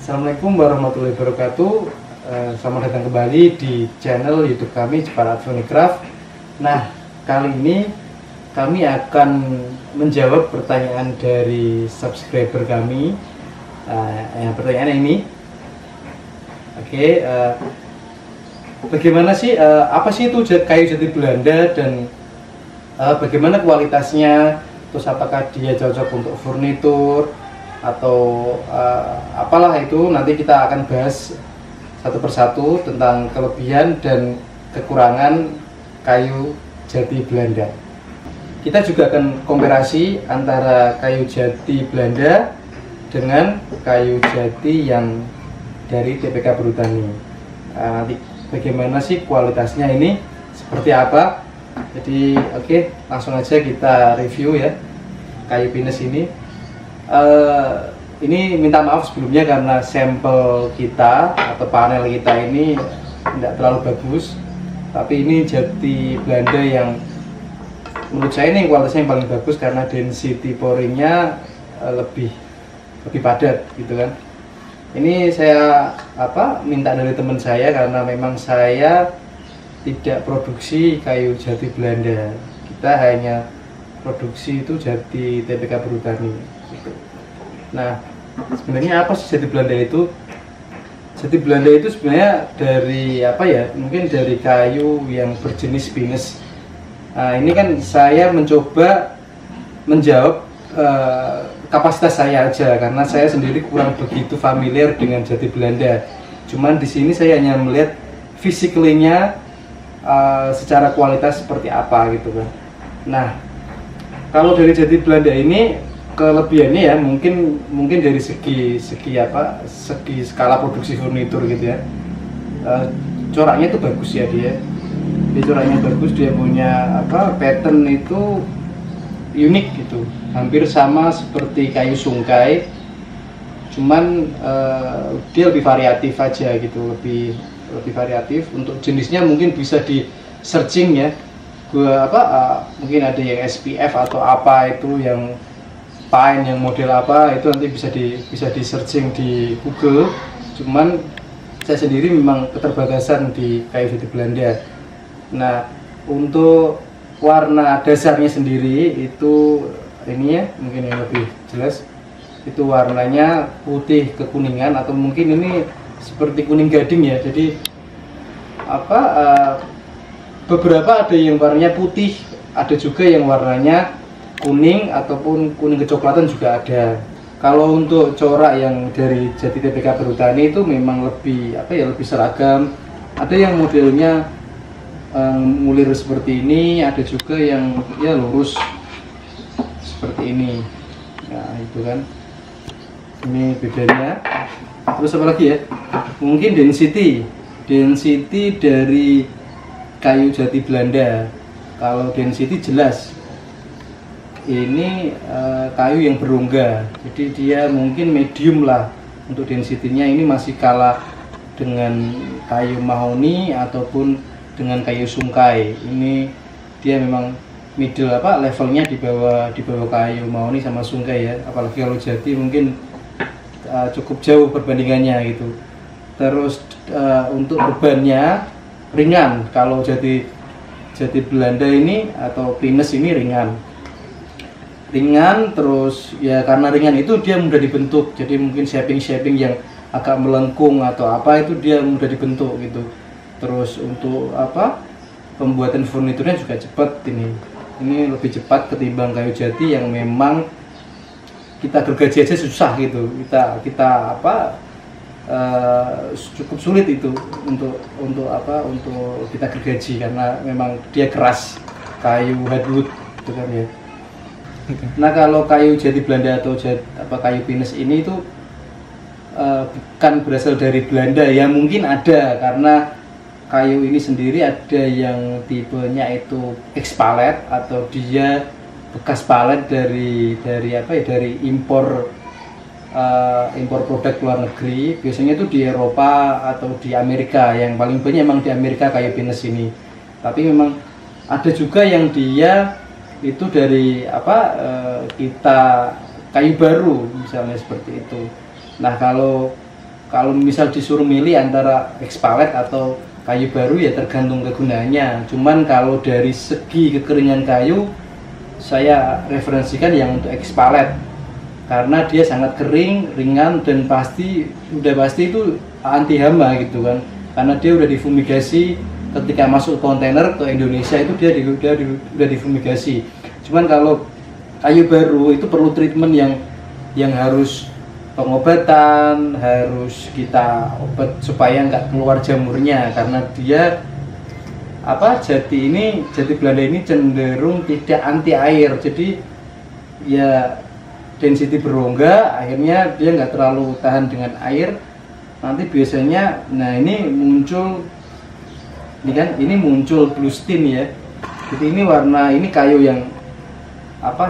Assalamualaikum warahmatullahi wabarakatuh. Selamat datang kembali di channel YouTube kami Jepara Craft. Nah, kali ini kami akan menjawab pertanyaan dari subscriber kami. Pertanyaan ini, bagaimana sih, apa sih itu kayu jati Belanda dan bagaimana kualitasnya? Terus apakah dia cocok untuk furnitur atau apalah itu, nanti kita akan bahas satu persatu tentang kelebihan dan kekurangan kayu jati Belanda. Kita juga akan komparasi antara kayu jati Belanda dengan kayu jati yang dari TPK Perhutani. Nanti bagaimana sih kualitasnya, ini seperti apa. Jadi langsung aja kita review ya kayu pinus ini. Ini minta maaf sebelumnya karena sampel kita atau panel kita ini tidak terlalu bagus, tapi ini jati Belanda yang menurut saya ini kualitasnya yang paling bagus karena density poringnya lebih padat gitu kan. Ini saya minta dari teman saya karena memang saya tidak produksi kayu jati Belanda, kita hanya produksi itu jati TPK Perhutani gitu. Nah, sebenarnya apa sih jati Belanda itu? Jati Belanda itu sebenarnya dari mungkin dari kayu yang berjenis pinus. Nah, ini kan saya mencoba menjawab kapasitas saya aja karena saya sendiri kurang begitu familiar dengan jati Belanda. Cuman di sini saya hanya melihat physically-nya secara kualitas seperti apa gitu kan. Nah, kalau dari jati Belanda ini kelebihannya ya mungkin dari segi skala produksi furnitur gitu ya. Coraknya itu bagus ya dia coraknya bagus, dia punya pattern itu unik gitu, hampir sama seperti kayu sungkai, cuman dia lebih variatif aja gitu, lebih variatif. Untuk jenisnya mungkin bisa di searching ya, mungkin ada yang SPF atau apa itu, yang pine yang model apa itu nanti bisa di searching di Google. Cuman saya sendiri memang keterbatasan di kayu jati Belanda. Nah, untuk warna dasarnya sendiri itu ini ya, mungkin yang lebih jelas itu warnanya putih kekuningan, atau mungkin ini seperti kuning gading ya. Jadi beberapa ada yang warnanya putih, ada juga yang warnanya kuning ataupun kuning kecoklatan juga ada. Kalau untuk corak yang dari jati TPK Perhutani itu memang lebih lebih seragam. Ada yang modelnya mulir seperti ini, ada juga yang ya lurus seperti ini. Nah, itu kan. Ini bedanya. Terus apa lagi ya? Mungkin density dari kayu jati Belanda. Kalau density jelas ini kayu yang berongga, jadi dia mungkin medium lah untuk density-nya. Ini masih kalah dengan kayu mahoni ataupun dengan kayu sungkai. Ini dia memang middle, levelnya di bawah kayu mahoni sama sungkai ya. Apalagi kalau jati mungkin cukup jauh perbandingannya gitu. Terus untuk bebannya ringan. Kalau jati Belanda ini atau pinus ini ringan, terus ya karena ringan itu dia mudah dibentuk. Jadi mungkin shaping yang agak melengkung atau apa itu dia mudah dibentuk gitu. Terus untuk pembuatan furniturnya juga cepat. Ini lebih cepat ketimbang kayu jati yang memang kita gergaji aja susah gitu. Kita cukup sulit itu untuk kita gergaji karena memang dia keras, kayu hardwood gitu kan ya. Nah, kalau kayu jati Belanda atau kayu pinus ini itu bukan berasal dari Belanda ya, mungkin ada karena kayu ini sendiri ada yang tipenya itu ex-palet atau dia bekas palet dari impor produk luar negeri. Biasanya itu di Eropa atau di Amerika, yang paling banyak emang di Amerika kayu pinus ini. Tapi memang ada juga yang dia itu dari kita kayu baru misalnya seperti itu. Nah, kalau kalau misal disuruh milih antara expalet atau kayu baru ya tergantung kegunaannya. Cuman kalau dari segi kekeringan kayu, saya referensikan yang untuk expalet karena dia sangat kering, ringan, dan udah pasti itu anti hama gitu kan. Karena dia udah difumigasi ketika masuk kontainer ke Indonesia, itu dia udah difumigasi. Cuman kalau kayu baru itu perlu treatment yang harus pengobatan, harus kita obat supaya nggak keluar jamurnya, karena dia jati Belanda ini cenderung tidak anti air, jadi ya density berongga, akhirnya dia nggak terlalu tahan dengan air. Nanti biasanya, nah ini muncul bluestin ya. Jadi ini ini kayu yang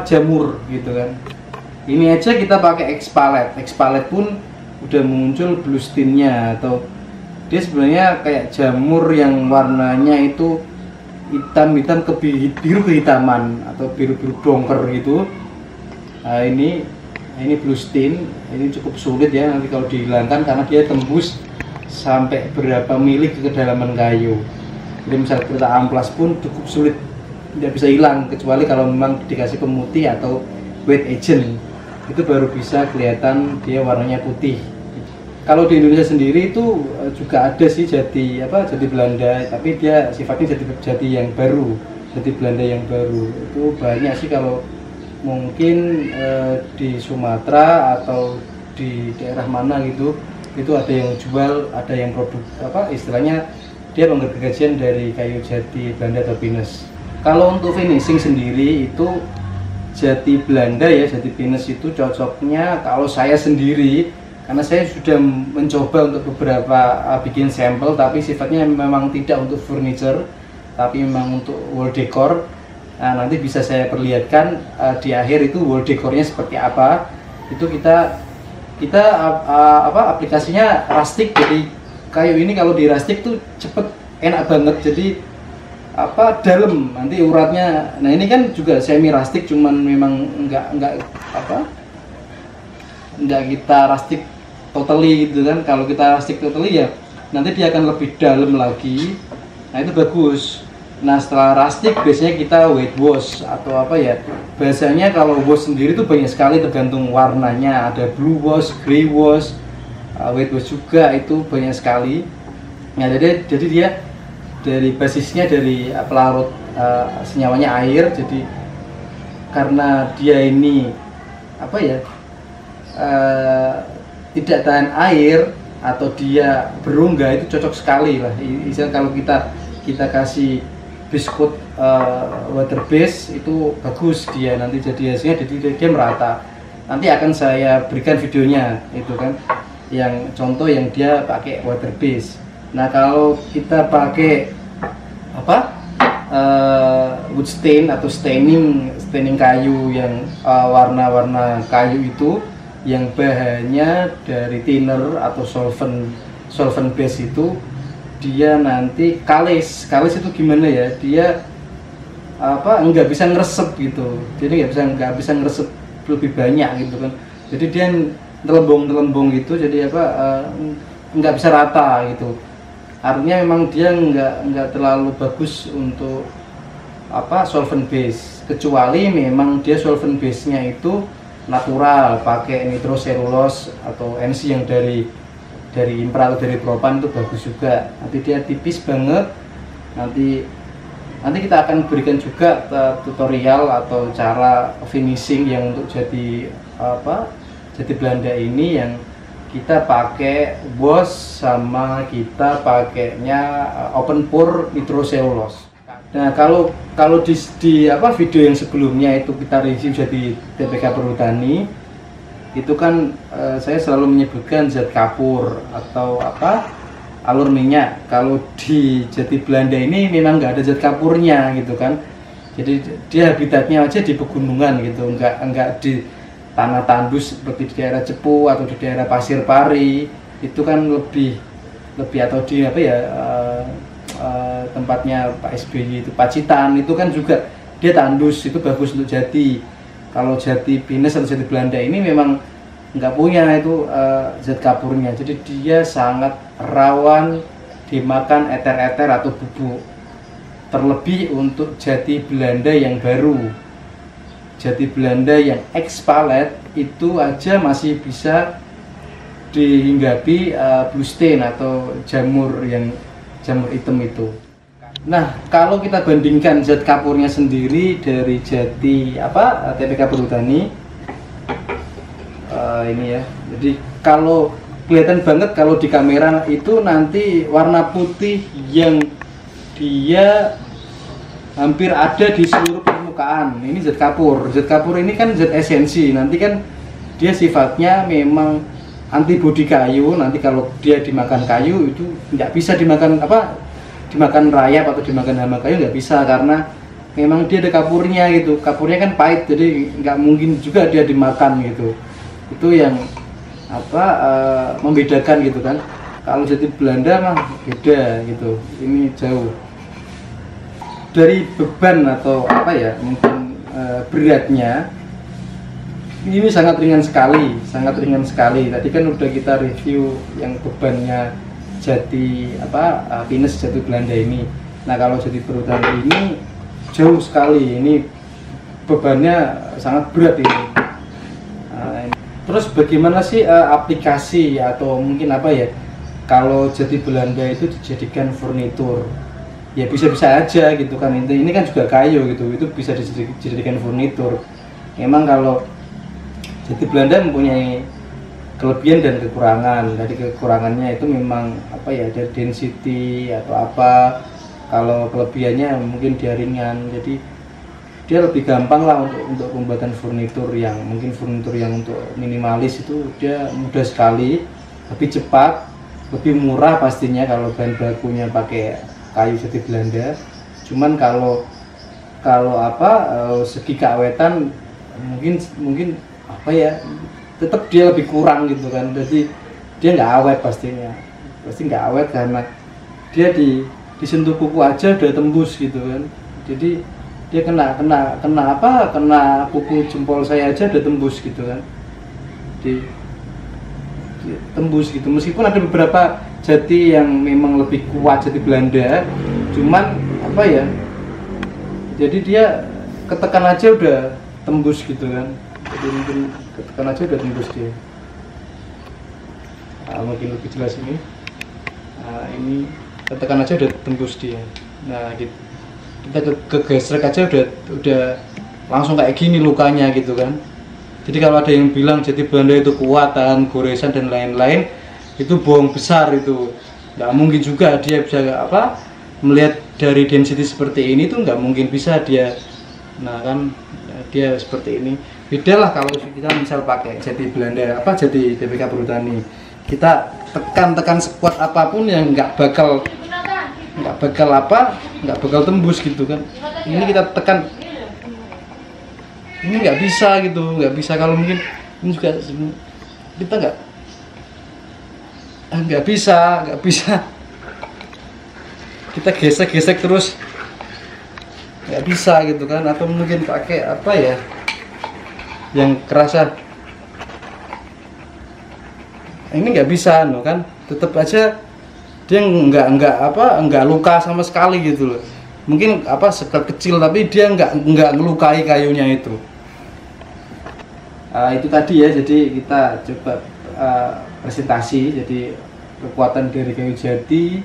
jamur gitu kan. Ini aja kita pakai expalet pun udah muncul bluestinnya, atau dia sebenarnya kayak jamur yang warnanya itu hitam-hitam ke biru kehitaman atau biru-biru dongker gitu. Nah, ini bluestin, ini cukup sulit ya nanti kalau dihilangkan karena dia tembus sampai berapa mili ke kedalaman kayu. Jadi misal kita amplas pun cukup sulit, tidak bisa hilang kecuali kalau memang dikasih pemutih atau wet agent, itu baru bisa kelihatan dia warnanya putih. Kalau di Indonesia sendiri itu juga ada sih jati Belanda, tapi dia sifatnya jati yang baru, jati Belanda yang baru. Itu banyak sih, kalau mungkin di Sumatera atau di daerah mana gitu, itu ada yang jual, ada yang produk istilahnya dia penggergajian dari kayu jati Belanda atau pinus. Kalau untuk finishing sendiri itu jati Belanda ya, jati pinus itu cocoknya kalau saya sendiri, karena saya sudah mencoba untuk beberapa bikin sampel, tapi sifatnya memang tidak untuk furniture, tapi memang untuk wall decor. Nah, nanti bisa saya perlihatkan di akhir itu wall decornya seperti apa. Itu kita aplikasinya rustic, jadi kayu ini kalau di rustic tuh cepet, enak banget. Jadi dalam nanti uratnya. Nah, ini kan juga semi rustic, cuman memang enggak kita rustic totally gitu kan. Kalau kita rustic totally ya nanti dia akan lebih dalam lagi. Nah, itu bagus. Nah, setelah rustic biasanya kita white wash atau bahasanya. Kalau wash sendiri tuh banyak sekali tergantung warnanya, ada blue wash, grey wash, white wash juga, itu banyak sekali. Nah, jadi dia dari basisnya dari pelarut senyawanya air. Jadi karena dia ini tidak tahan air atau dia berongga, itu cocok sekali lah. Misal kalau kita kasih biskuit water base, itu bagus dia nanti jadi hasilnya, jadi dia merata. Nanti akan saya berikan videonya itu kan, yang contoh yang dia pakai water base. Nah, kalau kita pakai wood stain atau staining kayu yang warna-warna kayu itu yang bahannya dari thinner atau solvent base, itu dia nanti kalis itu gimana ya, dia nggak bisa ngeresep gitu. Jadi nggak bisa ngeresep lebih banyak gitu kan. Jadi dia nelembong gitu, jadi nggak bisa rata gitu. Artinya memang dia nggak terlalu bagus untuk solvent base, kecuali memang dia solvent base nya itu natural, pakai nitroselulose atau NC yang dari impra atau dari propan, itu bagus juga. Nanti dia tipis banget. Nanti kita akan berikan juga tutorial atau cara finishing yang untuk jati Belanda ini, yang kita pakai wash sama kita pakainya open pore nitroselulose. Nah, kalau di video yang sebelumnya itu kita review jati TPK Perhutani, itu kan saya selalu menyebutkan zat kapur atau alur minyak. Kalau di jati Belanda ini memang nggak ada zat kapurnya gitu kan. Jadi dia habitatnya aja di pegunungan gitu, nggak di tanah tandus seperti di daerah Cepu atau di daerah Pasir Pari. Itu kan lebih atau di tempatnya Pak SBY itu Pacitan, itu kan juga dia tandus, itu bagus untuk jati. Kalau jati pinus atau jati Belanda ini memang nggak punya itu zat kapurnya, jadi dia sangat rawan dimakan eter-eter atau bubuk. Terlebih untuk jati Belanda yang baru, jati Belanda yang ex-palet itu aja masih bisa dihinggapi blue stain atau jamur hitam itu. Nah, kalau kita bandingkan zat kapurnya sendiri dari jati TPK Perhutani, ini ya. Jadi kalau kelihatan banget kalau di kamera itu nanti warna putih yang dia hampir ada di seluruh permukaan. Ini zat kapur. Zat kapur ini kan zat esensi. Nanti kan dia sifatnya memang antibodi kayu. Nanti kalau dia dimakan kayu itu nggak bisa dimakan dimakan rayap atau dimakan hama kayu, nggak bisa, karena memang dia ada kapurnya gitu. Kapurnya kan pahit, jadi nggak mungkin juga dia dimakan gitu. Itu yang membedakan gitu kan. Kalau jati Belanda mah beda gitu. Ini jauh. Dari beban atau mungkin beratnya ini sangat ringan sekali, sangat ringan sekali. Tadi kan udah kita review yang bebannya jati pinus jati Belanda ini. Nah, kalau jati Perhutani ini jauh sekali, ini bebannya sangat berat ini. Terus bagaimana sih aplikasi atau mungkin kalau jati Belanda itu dijadikan furnitur? Ya bisa-bisa aja gitu kan, ini kan juga kayu gitu, itu bisa dijadikan furnitur. Memang kalau jati Belanda mempunyai kelebihan dan kekurangan. Jadi kekurangannya itu memang dari density atau apa. Kalau kelebihannya mungkin dia ringan, jadi dia lebih gampang lah untuk pembuatan furnitur yang untuk minimalis itu dia mudah sekali, lebih cepat, lebih murah pastinya kalau bahan bakunya pakai kayu jati Belanda. Cuman kalau segi keawetan mungkin tetap dia lebih kurang gitu kan. Jadi dia nggak awet, pasti nggak awet karena dia disentuh kuku aja udah tembus gitu kan. Jadi dia kena kuku jempol saya aja udah tembus gitu kan. Tembus gitu. Meskipun ada beberapa jati yang memang lebih kuat jati Belanda, cuman jadi dia ketekan aja udah tembus gitu kan. Jadi mungkin ketekan aja udah tembus dia. Mungkin lebih jelas ini. Ini ketekan aja udah tembus dia. Nah, kita kegesrek aja udah langsung kayak gini lukanya gitu kan. Jadi kalau ada yang bilang jati Belanda itu kuat, tahan goresan dan lain-lain, itu bohong besar itu. Nggak mungkin juga dia bisa melihat dari density seperti ini tuh, nggak mungkin bisa dia. Nah kan dia seperti ini. Beda lah kalau kita misal pakai jati Belanda jati TPK Perhutani, kita tekan sekuat apapun yang nggak bakal tembus gitu kan. Ini kita tekan, ini nggak bisa gitu, nggak bisa. Kalau mungkin ini juga kita nggak bisa kita gesek terus, nggak bisa gitu kan. Atau mungkin pakai yang kerasa, ini nggak bisa kan. Tetap aja dia nggak luka sama sekali gitu loh. Mungkin sekat kecil tapi dia nggak ngelukai kayunya itu. Itu tadi ya, jadi kita coba presentasi. Jadi kekuatan dari kayu jati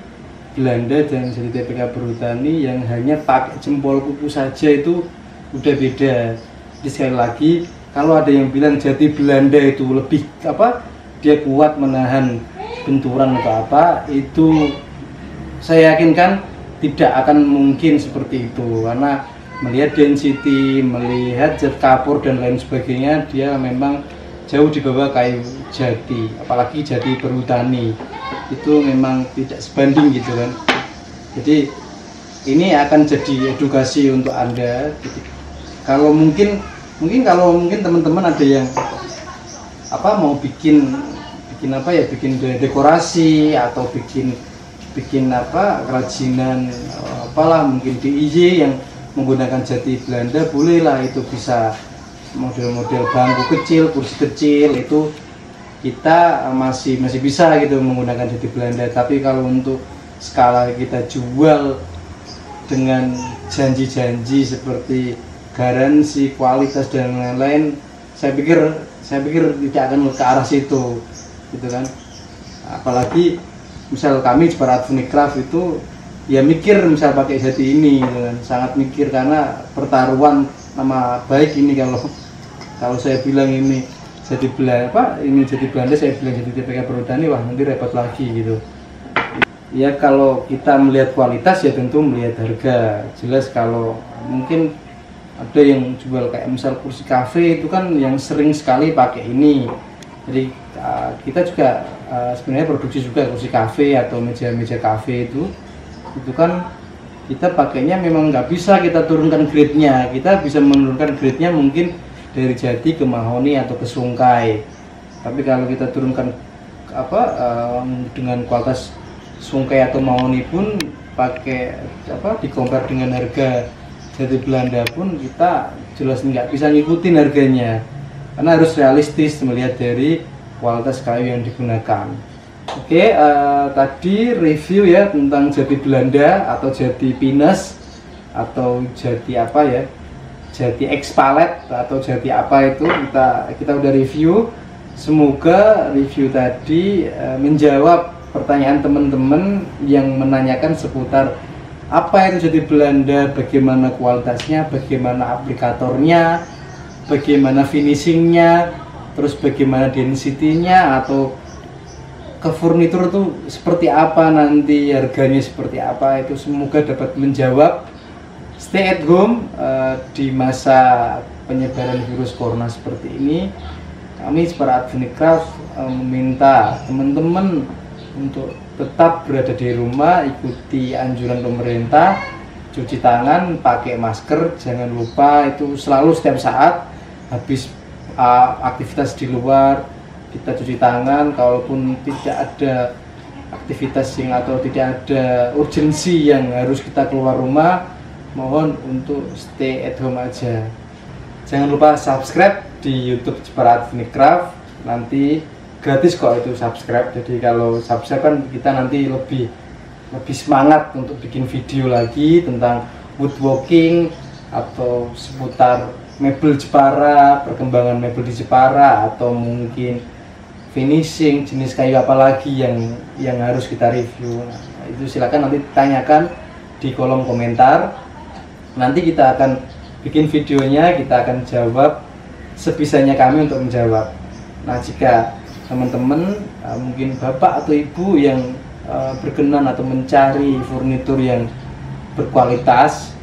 Belanda dan jati TPK Perhutani yang hanya pakai jempol kuku saja itu udah beda. Jadi sekali lagi, kalau ada yang bilang jati Belanda itu lebih dia kuat menahan benturan atau itu saya yakinkan tidak akan mungkin seperti itu, karena melihat density, melihat zat kapur dan lain sebagainya, dia memang jauh di bawah kayu jati, apalagi jati Perhutani itu memang tidak sebanding gitu kan. Jadi ini akan jadi edukasi untuk Anda. Jadi, kalau mungkin teman-teman ada yang mau bikin dekorasi atau bikin kerajinan mungkin DIY yang menggunakan jati Belanda, bolehlah, itu bisa model-model bangku kecil, kursi kecil, itu kita masih bisa gitu menggunakan jati Belanda. Tapi kalau untuk skala kita jual dengan janji-janji seperti garansi, kualitas dan lain-lain, saya pikir tidak akan ke arah situ, gitu kan. Apalagi misal kami di Jepara Art Funicraft itu ya mikir misal pakai jati ini, gitu kan. Sangat mikir karena pertaruhan nama baik ini. Kalau saya bilang ini jadi Belanda, ini jadi Belanda, saya bilang jadi TPK Perhutani, wah nanti repot lagi gitu. Ya kalau kita melihat kualitas ya tentu melihat harga. Jelas kalau mungkin ada yang jual kayak misal kursi kafe itu kan yang sering sekali pakai ini. Jadi kita juga sebenarnya produksi juga kursi kafe atau meja-meja kafe itu kan kita pakainya memang nggak bisa kita turunkan grade-nya. Kita bisa menurunkan grade-nya mungkin dari jati ke mahoni atau ke sungkai. Tapi kalau kita turunkan dengan kualitas sungkai atau mahoni pun pakai di compare dengan harga jati Belanda pun kita jelas nggak bisa ngikutin harganya, karena harus realistis melihat dari kualitas kayu yang digunakan. Oke, tadi review ya tentang jati Belanda atau jati pinus atau jati jati X-Palette atau jati apa itu kita udah review. Semoga review tadi menjawab pertanyaan teman-teman yang menanyakan seputar apa itu jati Belanda, bagaimana kualitasnya, bagaimana aplikatornya, bagaimana finishingnya, terus bagaimana density-nya, atau ke furnitur itu seperti apa nanti, harganya seperti apa. Itu semoga dapat menjawab. Stay at home di masa penyebaran virus corona seperti ini. Kami Jepara Art Funicraft meminta teman-teman untuk tetap berada di rumah, ikuti anjuran pemerintah, cuci tangan, pakai masker, jangan lupa itu selalu setiap saat habis aktivitas di luar kita cuci tangan. Kalaupun tidak ada aktivitas atau tidak ada urgensi yang harus kita keluar rumah, mohon untuk stay at home aja. Jangan lupa subscribe di YouTube Jepara Art Funicraft, nanti gratis kok itu subscribe. Jadi kalau subscribe kan kita nanti lebih semangat untuk bikin video lagi tentang woodworking atau seputar mebel Jepara, perkembangan mebel di Jepara, atau mungkin finishing jenis kayu apa lagi yang harus kita review. Nah, itu silakan nanti tanyakan di kolom komentar. Nanti kita akan bikin videonya, kita akan jawab sebisanya kami untuk menjawab. Nah, jika teman-teman mungkin bapak atau ibu yang berkenan atau mencari furnitur yang berkualitas,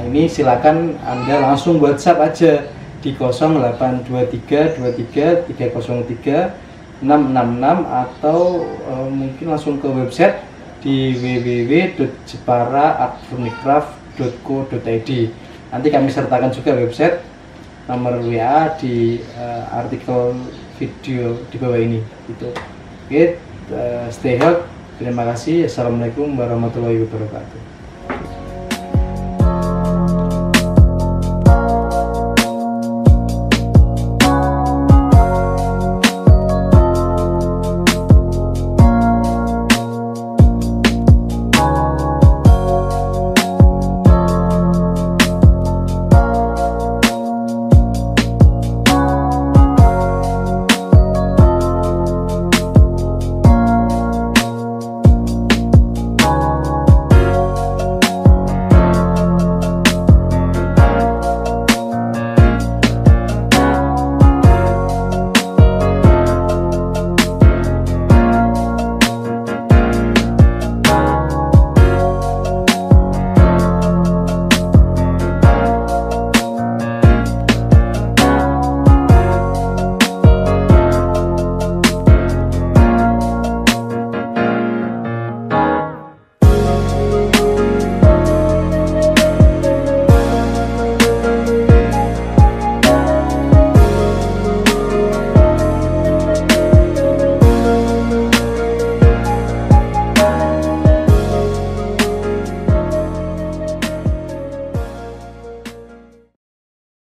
ini silakan Anda langsung WhatsApp aja di 0823 23 303 666 atau mungkin langsung ke website di www.jeparaartfunicraft.co.id. Nanti kami sertakan juga website, nomor WA di artikel video di bawah ini gitu. Oke, stay healthy. Terima kasih. Assalamualaikum warahmatullahi wabarakatuh.